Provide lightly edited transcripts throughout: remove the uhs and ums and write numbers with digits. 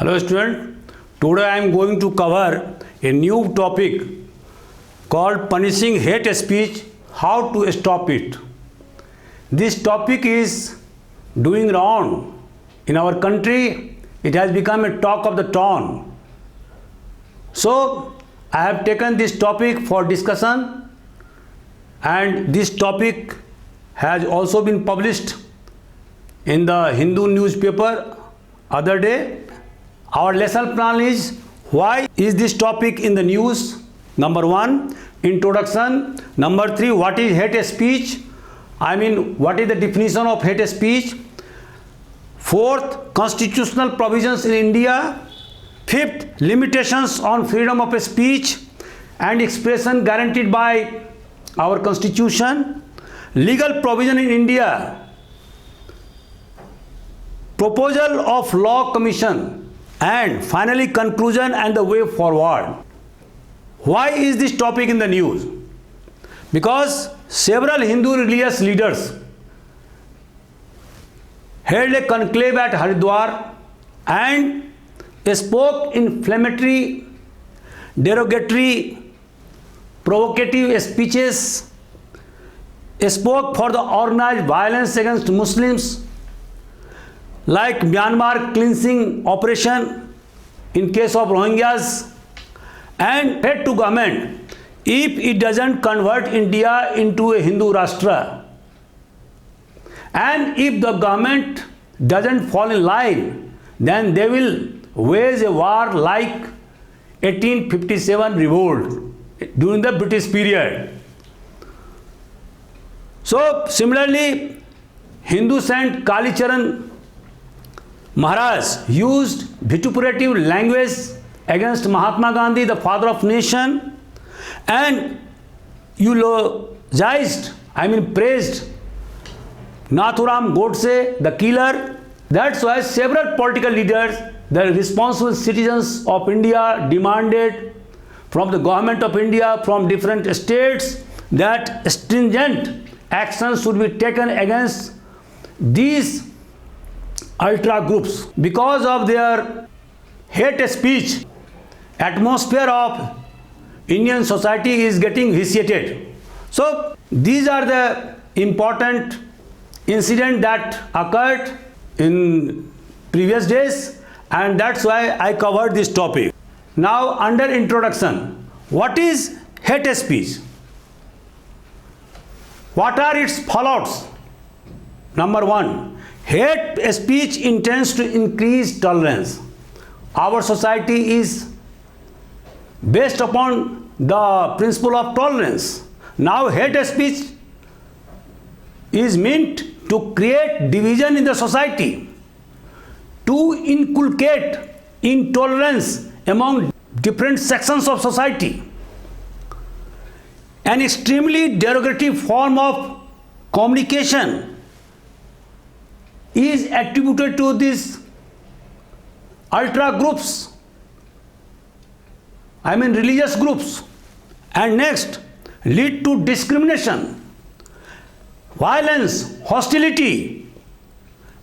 Hello student, today I am going to cover a new topic called punishing hate speech, how to stop it. This topic is doing round in our country. It has become a talk of the town. So I have taken this topic for discussion, and this topic has also been published in the Hindu newspaper other day. Our lesson plan is, why is this topic in the news? Number 1, introduction. Number 3, what is hate speech? What is the definition of hate speech? 4th, constitutional provisions in India. 5th, limitations on freedom of speech and expression guaranteed by our constitution. Legal provision in India. Proposal of law commission. And finally, conclusion and the way forward. Why is this topic in the news? Because several Hindu religious leaders held a conclave at Haridwar and spoke inflammatory, derogatory, provocative speeches, spoke for the organized violence against Muslims, like Myanmar cleansing operation in case of Rohingyas, and said to government, if it doesn't convert India into a Hindu Rashtra, and if the government doesn't fall in line, then they will wage a war like 1857 revolt during the British period. So similarly, Hindu saint Kalicharan Maharaj used vituperative language against Mahatma Gandhi, the father of nation, and eulogized, praised Nathuram Godse, the killer. That's why several political leaders, the responsible citizens of India, demanded from the government of India, from different states, that stringent actions should be taken against these ultra groups. Because of their hate speech, atmosphere of Indian society is getting vitiated. So these are the important incidents that occurred in previous days, and that's why I covered this topic. Now, under introduction, what is hate speech? What are its fallouts? Number 1, hate speech intends to increase tolerance. Our society is based upon the principle of tolerance. Now, hate speech is meant to create division in the society, to inculcate intolerance among different sections of society. An extremely derogatory form of communication is attributed to these ultra groups, religious groups. And next, lead to discrimination, violence, hostility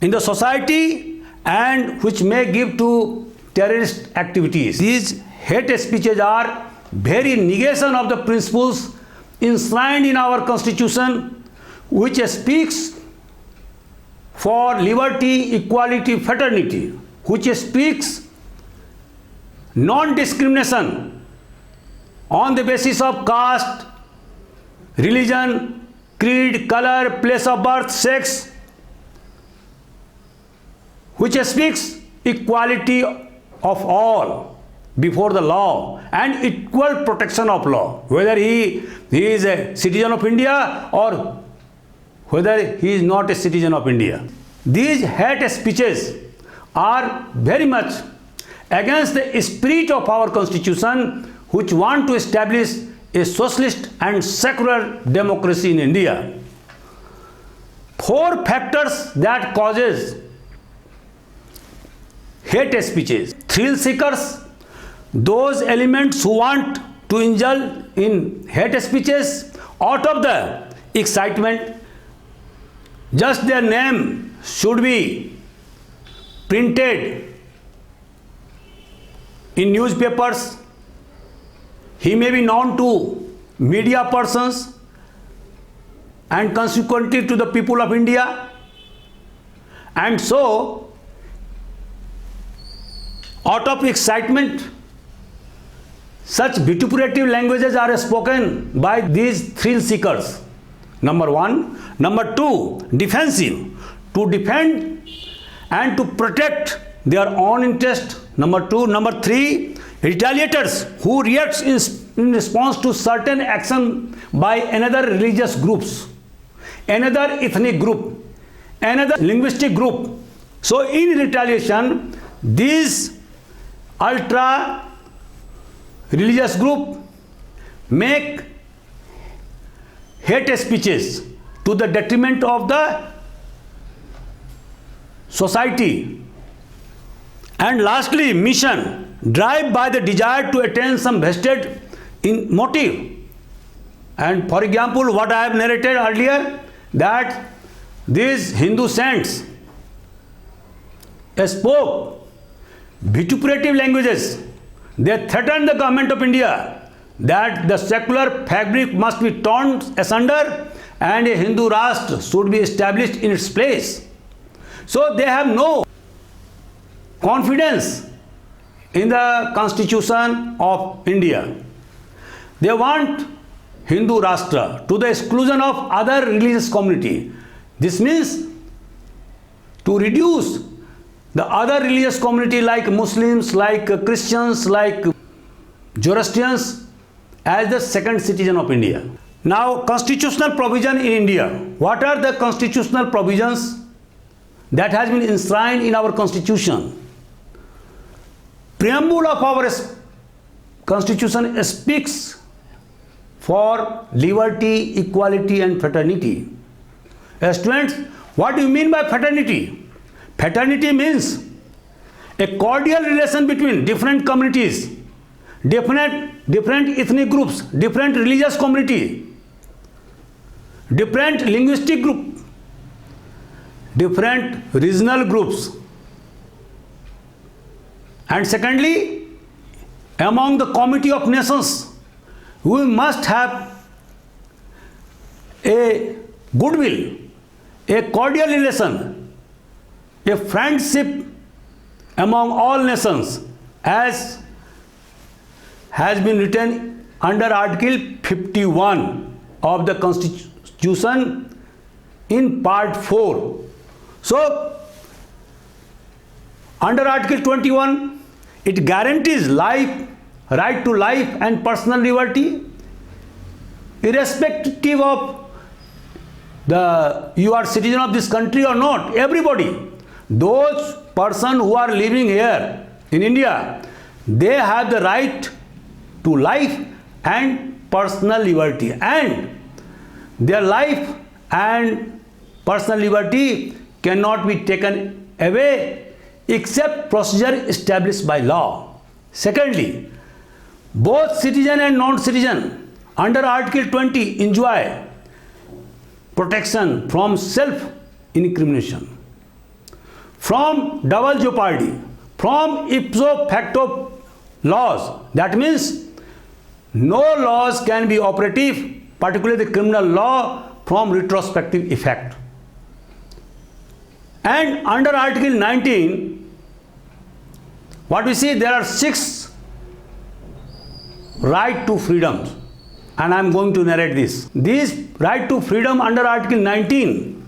in the society, and which may give to terrorist activities. These hate speeches are very negation of the principles enshrined in our constitution, which speaks for liberty, equality, fraternity, which speaks non-discrimination on the basis of caste, religion, creed, color, place of birth, sex, which speaks equality of all before the law and equal protection of law, whether he is a citizen of India or whether he is not a citizen of India. These hate speeches are very much against the spirit of our constitution, which want to establish a socialist and secular democracy in India. 4 factors that causes hate speeches. Thrill seekers, those elements who want to indulge in hate speeches out of the excitement. Just their name should be printed in newspapers, he may be known to media persons and consequently to the people of India. And so, out of excitement, such vituperative languages are spoken by these thrill seekers. Number one. Number two, defensive, to defend and to protect their own interest. Number two. Number three, retaliators who react in response to certain action by another religious groups, another ethnic group, another linguistic group. So in retaliation, these ultra religious group make hate speeches to the detriment of the society. And lastly, mission, drive by the desire to attain some vested in motive. And for example, what I have narrated earlier, that these Hindu saints spoke vituperative languages. They threatened the government of India that the secular fabric must be torn asunder and a Hindu Rashtra should be established in its place. So they have no confidence in the Constitution of India. They want Hindu Rashtra to the exclusion of other religious community. This means to reduce the other religious community like Muslims, like Christians, like Zoroastrians as the second citizen of India. Now, constitutional provision in India. What are the constitutional provisions that has been enshrined in our constitution? Preamble of our constitution speaks for liberty, equality and fraternity. Students, what do you mean by fraternity? Fraternity means a cordial relation between different communities, different ethnic groups, different religious community, different linguistic group, different regional groups. And secondly, among the community of nations, we must have a goodwill, a cordial relation, a friendship among all nations, as has been written under Article 51 of the Constitution in Part 4. So, under Article 21, it guarantees life, right to life and personal liberty, irrespective of you are citizen of this country or not. Everybody, those persons who are living here in India, they have the right to life and personal liberty, and their life and personal liberty cannot be taken away except procedure established by law. Secondly, both citizen and non-citizen under Article 20 enjoy protection from self-incrimination, from double jeopardy, from ipso facto laws. That means no laws can be operative, particularly the criminal law, from retrospective effect. And under Article 19, what we see, there are 6 right to freedoms, and I am going to narrate this. These right to freedom under Article 19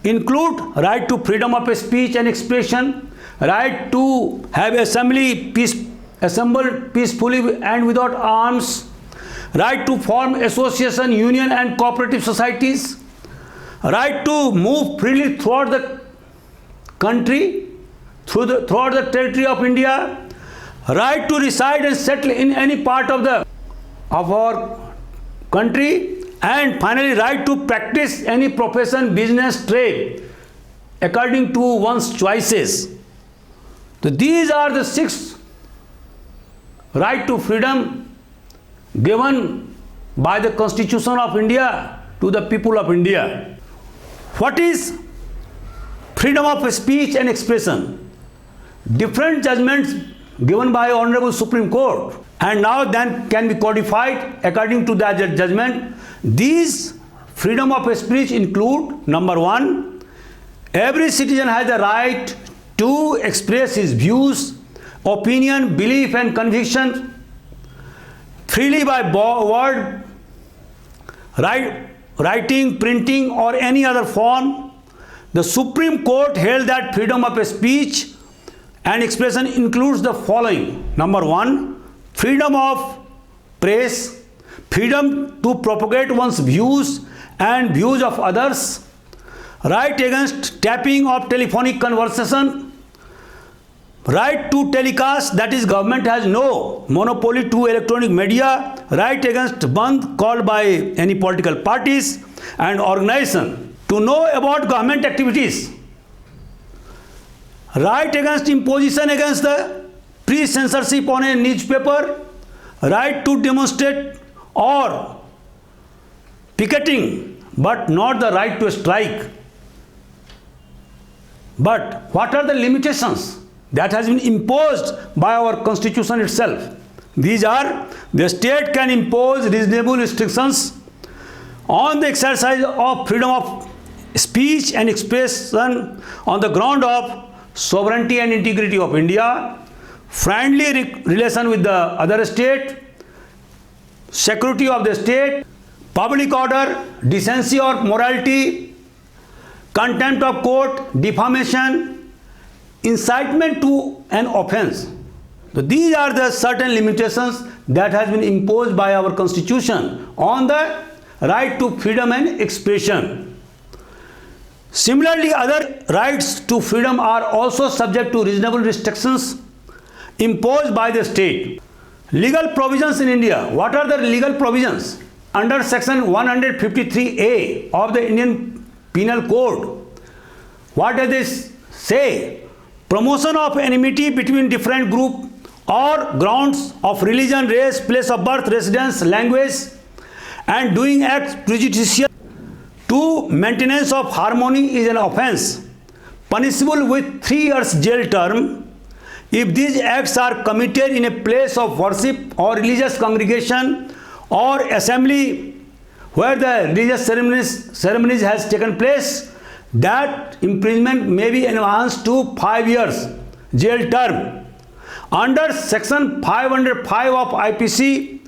include right to freedom of speech and expression, right to have assemble peacefully and without arms, right to form association, union and cooperative societies, right to move freely throughout the country, throughout the territory of India, right to reside and settle in any part of our country, and finally right to practice any profession, business, trade according to one's choices. So these are the 6 right to freedom given by the Constitution of India to the people of India. What is freedom of speech and expression? Different judgments given by Honorable Supreme Court and now then can be codified according to that judgment. These freedom of speech include, number one, every citizen has the right to express his views, opinion, belief and conviction freely by word, writing, printing or any other form. The Supreme Court held that freedom of speech and expression includes the following. Number one, freedom of press, freedom to propagate one's views and views of others, right against tapping of telephonic conversation, right to telecast, that is government has no monopoly to electronic media, right against band called by any political parties and organization, to know about government activities, right against imposition against the pre-censorship on a newspaper, right to demonstrate or picketing, but not the right to strike. But what are the limitations that has been imposed by our constitution itself? These are: the state can impose reasonable restrictions on the exercise of freedom of speech and expression on the ground of sovereignty and integrity of India, friendly relation with the other state, security of the state, public order, decency or morality, contempt of court, defamation, incitement to an offense. So these are the certain limitations that has been imposed by our constitution on the right to freedom and expression. Similarly, other rights to freedom are also subject to reasonable restrictions imposed by the state. Legal provisions in India. What are the legal provisions? Under section 153A of the Indian Penal Code, what does this say? Promotion of enmity between different groups or grounds of religion, race, place of birth, residence, language, and doing acts prejudicial to maintenance of harmony is an offence, punishable with 3 years jail term if these acts are committed in a place of worship or religious congregation or assembly where the religious ceremonies has taken place. That imprisonment may be enhanced to 5 years jail term. Under section 505 of IPC,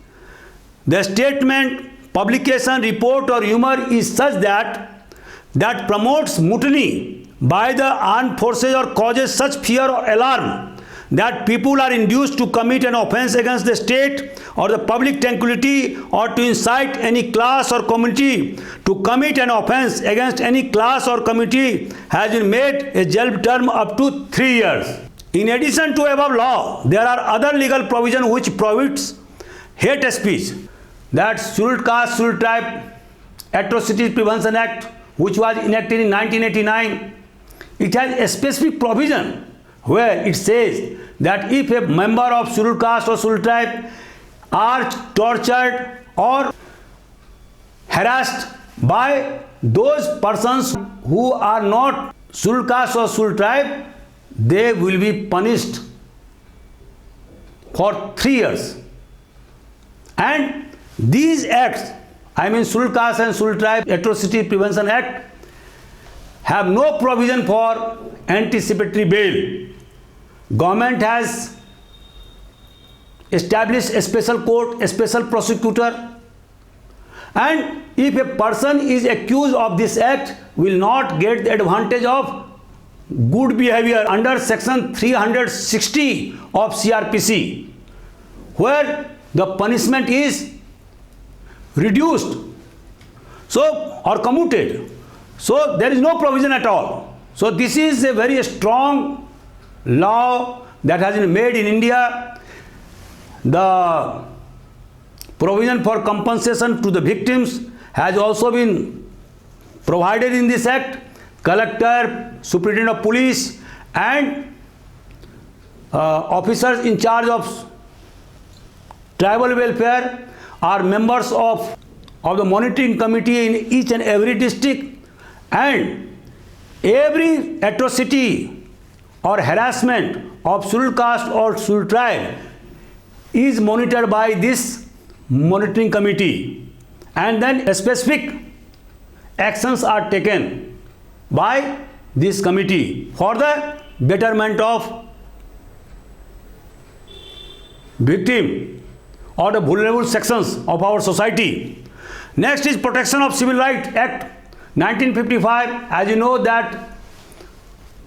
the statement, publication, report or humor is such that promotes mutiny by the armed forces or causes such fear or alarm that people are induced to commit an offence against the state or the public tranquility, or to incite any class or community to commit an offence against any class or community, has been made a jail term up to 3 years. In addition to above law, there are other legal provisions which prohibits hate speech. That's Scheduled Caste, Scheduled Tribe Atrocities Prevention Act, which was enacted in 1989. It has a specific provision where it says that if a member of Scheduled Caste or Scheduled Tribe are tortured or harassed by those persons who are not Scheduled Caste or Scheduled Tribe, they will be punished for 3 years. And these acts, I mean Scheduled Caste and Scheduled Tribe Atrocity Prevention Act, have no provision for anticipatory bail. Government has established a special court, a special prosecutor, and if a person is accused of this act, will not get the advantage of good behavior under section 360 of CRPC, where the punishment is reduced or commuted. So there is no provision at all. So this is a very strong law that has been made in India. The provision for compensation to the victims has also been provided in this act. Collector, Superintendent of Police and officers in charge of tribal welfare are members of the monitoring committee in each and every district, and every atrocity or harassment of scheduled caste or scheduled tribe is monitored by this monitoring committee, and then specific actions are taken by this committee for the betterment of victim or the vulnerable sections of our society. Next is Protection of Civil Rights Act 1955. As you know that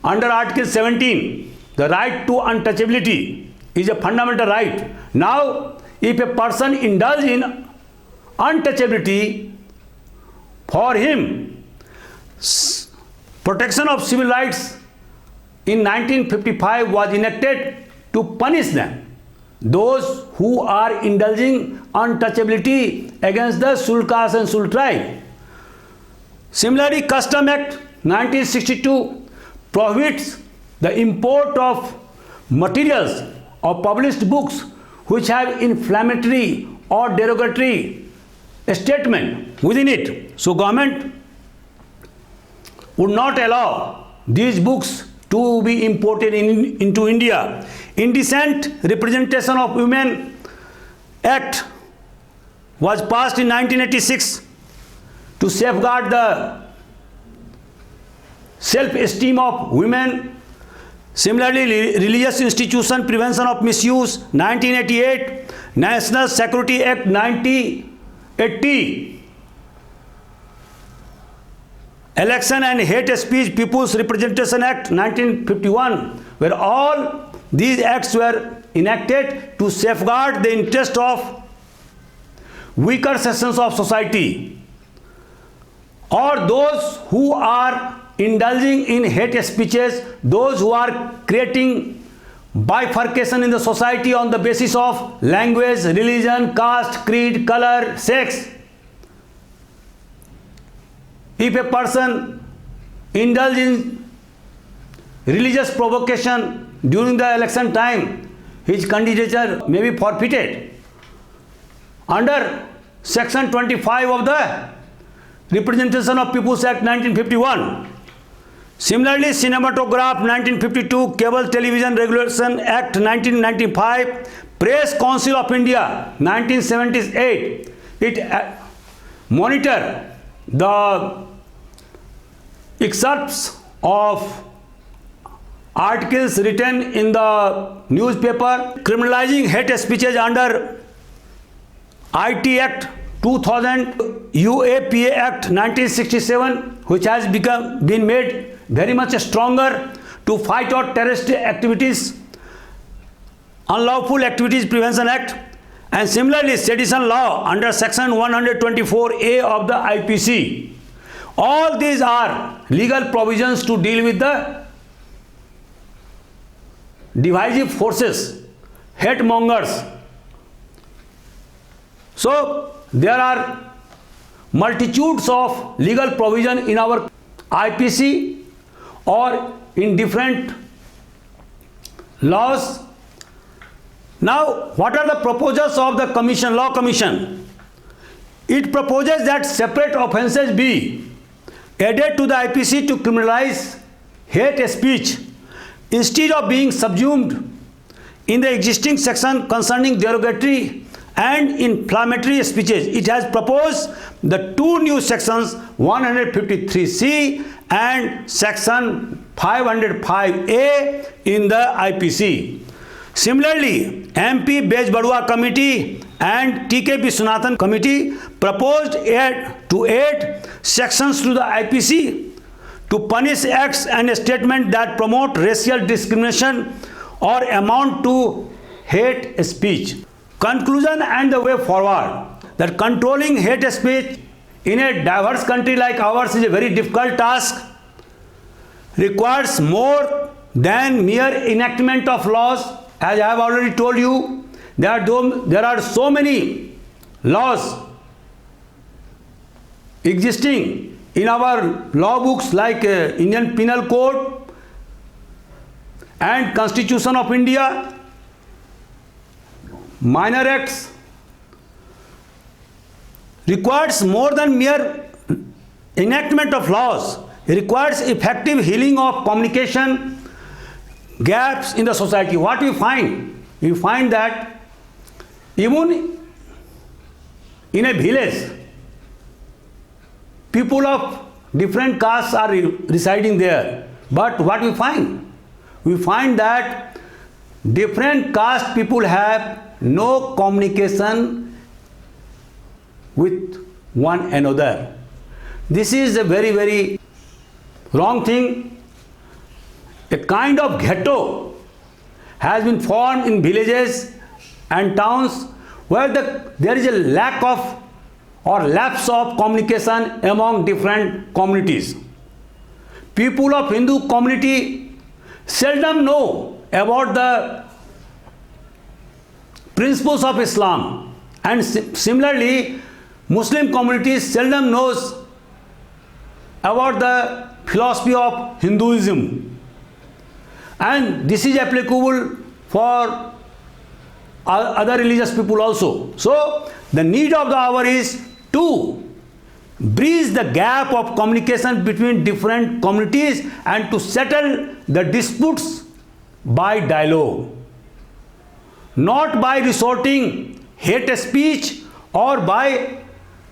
under Article 17, the right to untouchability is a fundamental right. Now, if a person indulges in untouchability, for him, Protection of Civil Rights in 1955 was enacted to punish them, those who are indulging untouchability against the scheduled caste and scheduled tribe. Similarly, Custom Act 1962 prohibits the import of materials or published books which have inflammatory or derogatory statement within it. So government would not allow these books to be imported into India. Indecent Representation of Women Act was passed in 1986 to safeguard the self-esteem of women. Similarly, Religious Institution Prevention of Misuse 1988, National Security Act 1980, Election and Hate Speech People's Representation Act 1951, where all these acts were enacted to safeguard the interest of weaker sections of society, or those who are indulging in hate speeches, those who are creating bifurcation in the society on the basis of language, religion, caste, creed, color, sex. If a person indulges in religious provocation during the election time, his candidature may be forfeited under Section 25 of the Representation of People's Act 1951. Similarly, Cinematograph 1952, Cable Television Regulation Act 1995, Press Council of India 1978, it monitor the excerpts of articles written in the newspaper criminalizing hate speeches under IT Act 2000, UAPA Act 1967, which has been made very much stronger to fight out terrorist activities, Unlawful Activities Prevention Act, and similarly sedition law under Section 124A of the IPC. All these are legal provisions to deal with the divisive forces, hate mongers. So there are multitudes of legal provision in our IPC or in different laws. Now, what are the proposals of the Commission, Law Commission? It proposes that separate offences be added to the IPC to criminalize hate speech instead of being subsumed in the existing section concerning derogatory and inflammatory speeches. It has proposed the two new sections 153C and section 505A in the IPC. Similarly, MP Bej Badua Committee and TK Viswanathan Committee proposed to add sections to the IPC to punish acts and statements that promote racial discrimination or amount to hate speech. Conclusion and the way forward: that controlling hate speech in a diverse country like ours is a very difficult task, requires more than mere enactment of laws. As I have already told you, there are so many laws existing in our law books like Indian Penal Code and Constitution of India, minor acts. Requires more than mere enactment of laws. It requires effective healing of communication, gaps in the society, what we find? We find that even in a village, people of different castes are residing there. But what we find? We find that different caste people have no communication with one another. This is a very, very wrong thing. A kind of ghetto has been formed in villages and towns where there is a lack of or lapse of communication among different communities. People of Hindu community seldom know about the principles of Islam, and similarly Muslim communities seldom knows about the philosophy of Hinduism, and this is applicable for other religious people also. So the need of the hour is to bridge the gap of communication between different communities and to settle the disputes by dialogue, not by resorting hate speech or by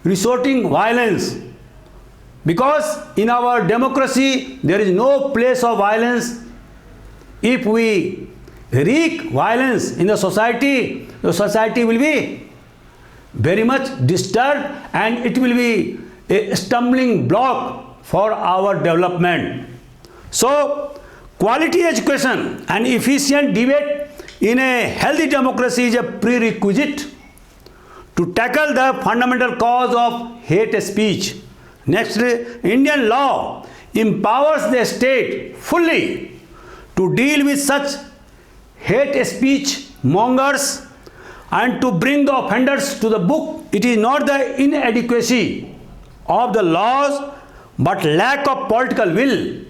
resorting violence, because in our democracy there is no place of violence. If we wreak violence in the society will be very much disturbed and it will be a stumbling block for our development. So quality education and efficient debate in a healthy democracy is a prerequisite to tackle the fundamental cause of hate speech. Next, Indian law empowers the state fully to deal with such hate speech mongers and to bring the offenders to the book. It is not the inadequacy of the laws but lack of political will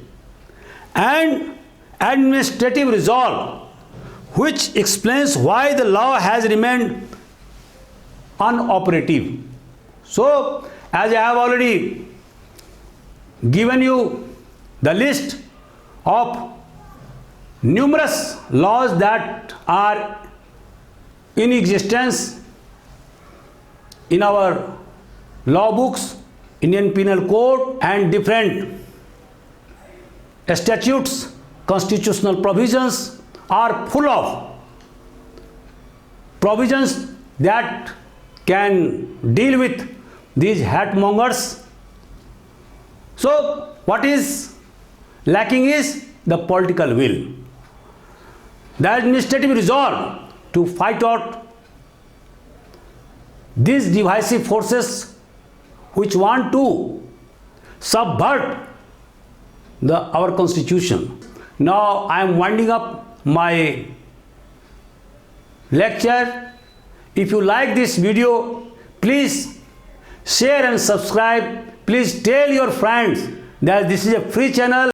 and administrative resolve which explains why the law has remained unoperative. So, as I have already given you the list of numerous laws that are in existence in our law books, Indian Penal Code and different statutes, constitutional provisions are full of provisions that can deal with these hate mongers. So what is lacking is the political will, the administrative resolve to fight out these divisive forces which want to subvert our constitution. Now I am winding up my lecture. If you like this video, please share and subscribe. Please tell your friends that this is a free channel.